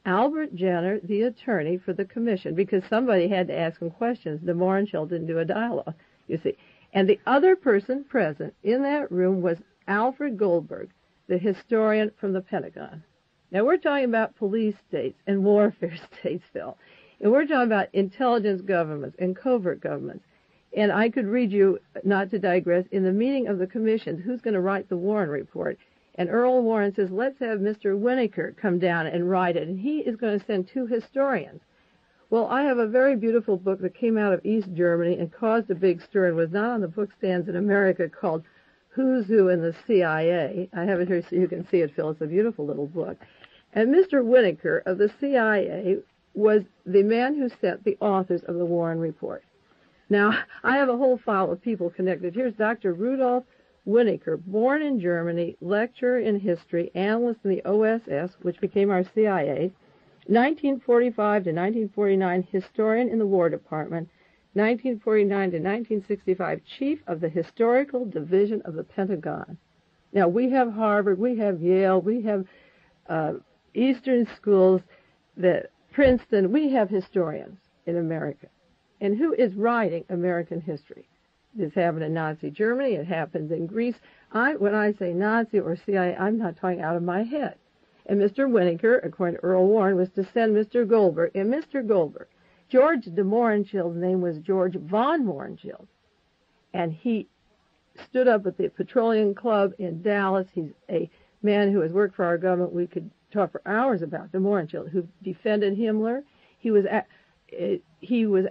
Albert Jenner, the attorney for the commission, because somebody had to ask him questions. De Mohrenschildt didn't do a dialogue, you see. And the other person present in that room was Alfred Goldberg, the historian from the Pentagon. Now, we're talking about police states and warfare states, Phil. And we're talking about intelligence governments and covert governments. And I could read you, not to digress, in the meeting of the commissions, who's going to write the Warren Report. And Earl Warren says, let's have Mr. Whitaker come down and write it. And he is going to send 2 historians. Well, I have a very beautiful book that came out of East Germany and caused a big stir and was not on the book stands in America, called Who's Who in the CIA. I have it here so you can see it, Phil. It's a beautiful little book. And Mr. Whitaker of the CIA was the man who sent the authors of the Warren Report. Now, I have a whole file of people connected. Here's Dr. Rudolph Whitaker, born in Germany, lecturer in history, analyst in the OSS, which became our CIA, 1945 to 1949, historian in the War Department, 1949 to 1965, chief of the Historical Division of the Pentagon. Now, we have Harvard, we have Yale, we have Eastern schools, Princeton. We have historians in America. And who is writing American history? This happened in Nazi Germany. It happens in Greece. When I say Nazi or CIA, I'm not talking out of my head. And Mr. Whitaker, according to Earl Warren, was to send Mr. Goldberg. And Mr. Goldberg, George de Mohrenschildt's name was George von Mohrenschildt. And he stood up at the Petroleum Club in Dallas. He's a man who has worked for our government. We could talk for hours about de Mohrenschildt, who defended Himmler. He was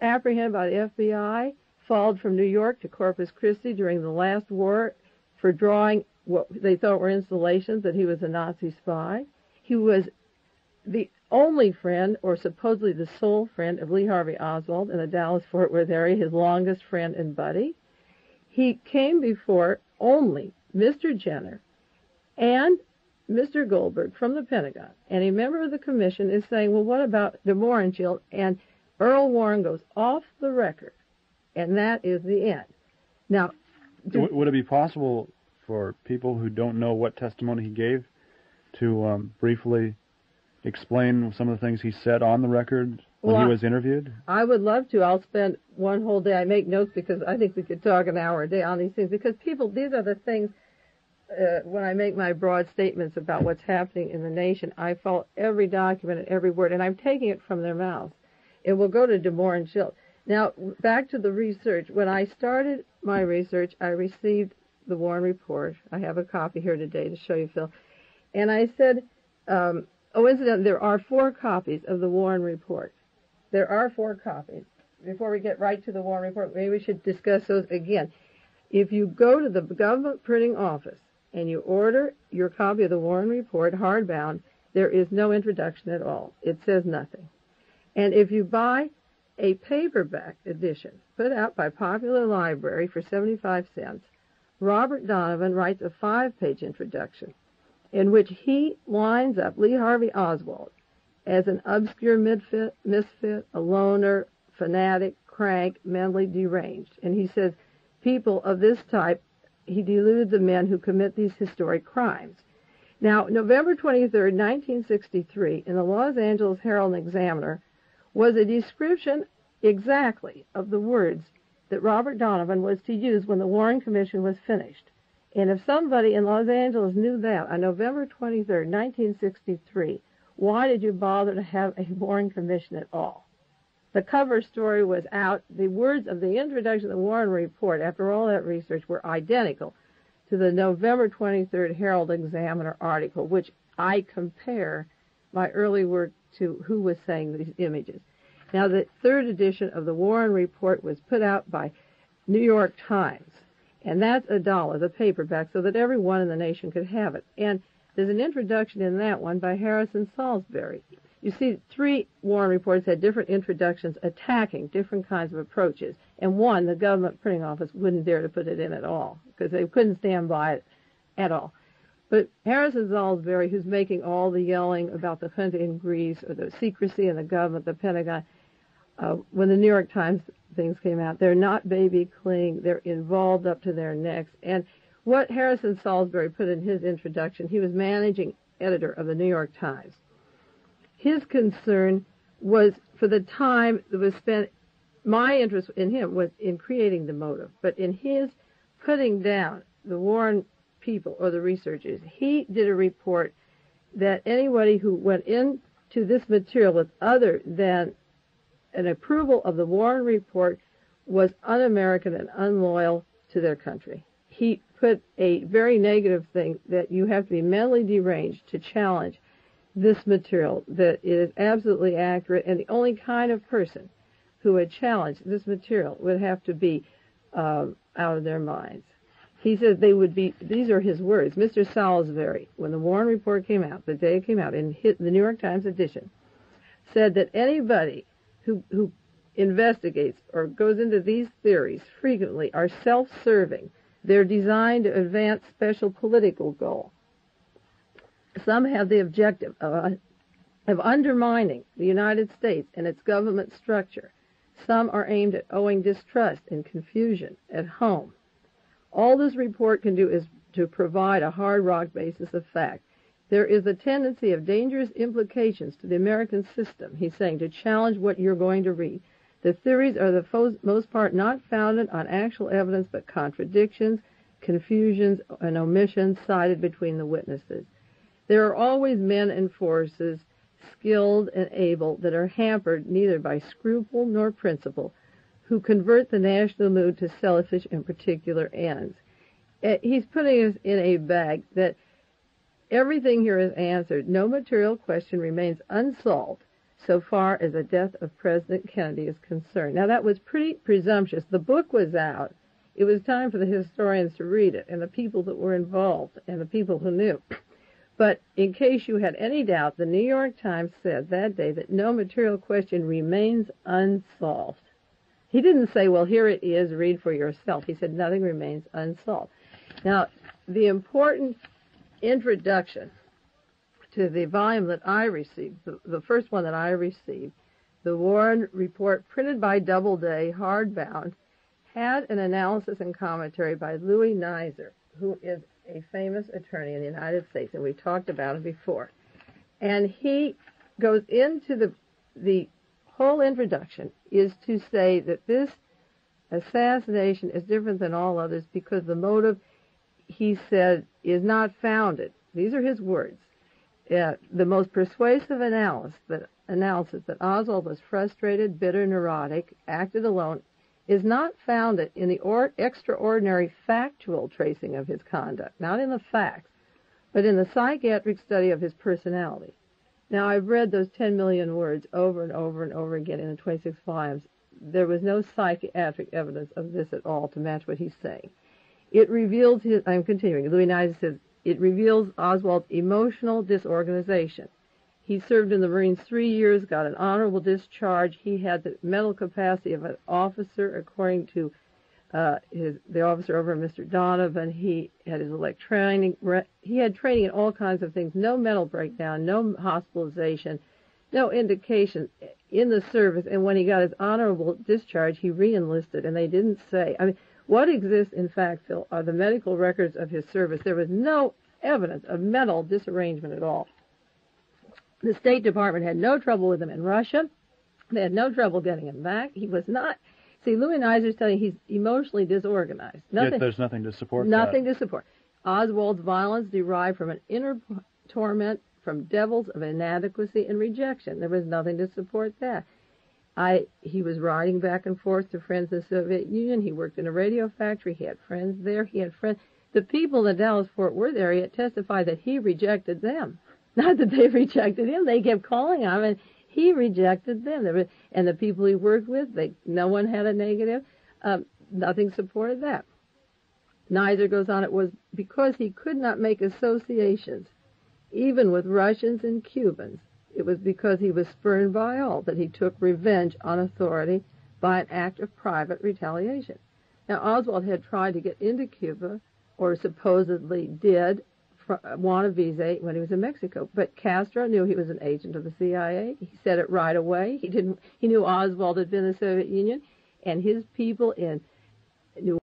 apprehended by the FBI, followed from New York to Corpus Christi during the last war for drawing what they thought were installations that he was a Nazi spy. He was the only friend, or supposedly the sole friend, of Lee Harvey Oswald in the Dallas-Fort Worth area, his longest friend and buddy. He came before only Mr. Jenner and Mr. Goldberg from the Pentagon. And a member of the commission is saying, well, what about de Mohrenschildt? And Earl Warren goes off the record. And that is the end. Now, would it be possible for people who don't know what testimony he gave to briefly explain some of the things he said on the record when he was interviewed? I would love to. I'll spend one whole day. I make notes because I think we could talk an hour a day on these things, because these are the things, when I make my broad statements about what's happening in the nation, I follow every document and every word, and I'm taking it from their mouths. It will go to de Mohrenschildt. Now, back to the research. When I started my research, I received the Warren Report. I have a copy here today to show you, Phil. And I said, incidentally, there are 4 copies of the Warren Report. There are 4 copies. Before we get right to the Warren Report, maybe we should discuss those again. If you go to the government printing office and you order your copy of the Warren Report, hardbound, there is no introduction at all. It says nothing. And if you buy a paperback edition put out by Popular Library for 75 cents, Robert Donovan writes a 5-page introduction in which he lines up Lee Harvey Oswald as an obscure misfit, a loner, fanatic, crank, mentally deranged. And he says, people of this type, he deluded the men who commit these historic crimes. Now, November 23, 1963, in the Los Angeles Herald and Examiner, was a description exactly of the words that Robert Donovan was to use when the Warren Commission was finished. And if somebody in Los Angeles knew that on November 23, 1963, why did you bother to have a Warren Commission at all? The cover story was out. The words of the introduction of the Warren Report, after all that research, were identical to the November 23rd Herald Examiner article, which I compare my early work to who was saying these images. Now, the 3rd edition of the Warren Report was put out by New York Times, and that's $1, the paperback, so that everyone in the nation could have it. And there's an introduction in that one by Harrison Salisbury. You see, 3 Warren Reports had different introductions attacking different kinds of approaches, and one, the government printing office, wouldn't dare to put it in at all, because they couldn't stand by it at all. But Harrison Salisbury, who's making all the yelling about the country in Greece or the secrecy in the government, the Pentagon, when the New York Times things came out, they're not baby clean. They're involved up to their necks. And what Harrison Salisbury put in his introduction, he was managing editor of the New York Times. His concern was for the time that was spent. My interest in him was in creating the motive, but in his putting down the Warren people or the researchers, he did a report that anybody who went into this material with other than an approval of the Warren report was un-American and unloyal to their country. He put a very negative thing that you have to be mentally deranged to challenge this material, that it is absolutely accurate, and the only kind of person who would challenge this material would have to be out of their minds. He said they would be, these are his words, Mr. Salisbury, when the Warren report came out, the day it came out, in the New York Times edition, said that anybody who investigates or goes into these theories frequently are self-serving. They're designed to advance special political goal. Some have the objective of undermining the United States and its government structure. Some are aimed at owing distrust and confusion at home. All this report can do is to provide a hard rock basis of fact. There is a tendency of dangerous implications to the American system, he's saying, to challenge what you're going to read. The theories are the most part not founded on actual evidence, but contradictions, confusions, and omissions cited between the witnesses. There are always men and forces, skilled and able, that are hampered neither by scruple nor principle, who convert the national mood to selfish and particular ends. He's putting us in a bag that everything here is answered. No material question remains unsolved so far as the death of President Kennedy is concerned. Now, that was pretty presumptuous. The book was out. It was time for the historians to read it, and the people that were involved, and the people who knew. But in case you had any doubt, the New York Times said that day that no material question remains unsolved. He didn't say, well, here it is, read for yourself. He said nothing remains unsolved. Now, the important introduction to the volume that I received, the first one that I received, the Warren Report, printed by Doubleday, hardbound, had an analysis and commentary by Louis Nizer, who is a famous attorney in the United States, and we've talked about him before. And he goes into the whole introduction is to say that this assassination is different than all others because the motive, he said, is not founded. These are his words. The most persuasive analysis that Oswald was frustrated, bitter, neurotic, acted alone, is not founded in the extraordinary factual tracing of his conduct, not in the facts, but in the psychiatric study of his personality. Now, I've read those 10 million words over and over and over again in the 26 volumes. There was no psychiatric evidence of this at all to match what he's saying. It reveals his, I'm continuing, Louis Nizer says, it reveals Oswald's emotional disorganization. He served in the Marines 3 years, got an honorable discharge. He had the mental capacity of an officer, according to the officer over Mr. Donovan. He had his training. He had training in all kinds of things. No mental breakdown, no hospitalization, no indication in the service. And when he got his honorable discharge, he re-enlisted, and they didn't say. I mean, what exists, in fact, Phil, are the medical records of his service. There was no evidence of mental disarrangement at all. The State Department had no trouble with him in Russia. They had no trouble getting him back. He was not. See, Louis Nizer's telling you he's emotionally disorganized. Yet there's nothing to support nothing that. to support. Oswald's violence derived from an inner torment, from devils of inadequacy and rejection. There was nothing to support that. He was riding back and forth to friends in the Soviet Union. He worked in a radio factory. He had friends there. He had friends. The people in the Dallas-Fort Worth area testified that he rejected them. Not that they rejected him. They kept calling him, and he rejected them. And the people he worked with, no one had a negative. Nothing supported that. Nizer goes on, it was because he could not make associations, even with Russians and Cubans. It was because he was spurned by all that he took revenge on authority by an act of private retaliation. Now, Oswald had tried to get into Cuba, or supposedly did, want a visa when he was in Mexico. But Castro knew he was an agent of the CIA. He said it right away. He knew Oswald had been in the Soviet Union, and his people in New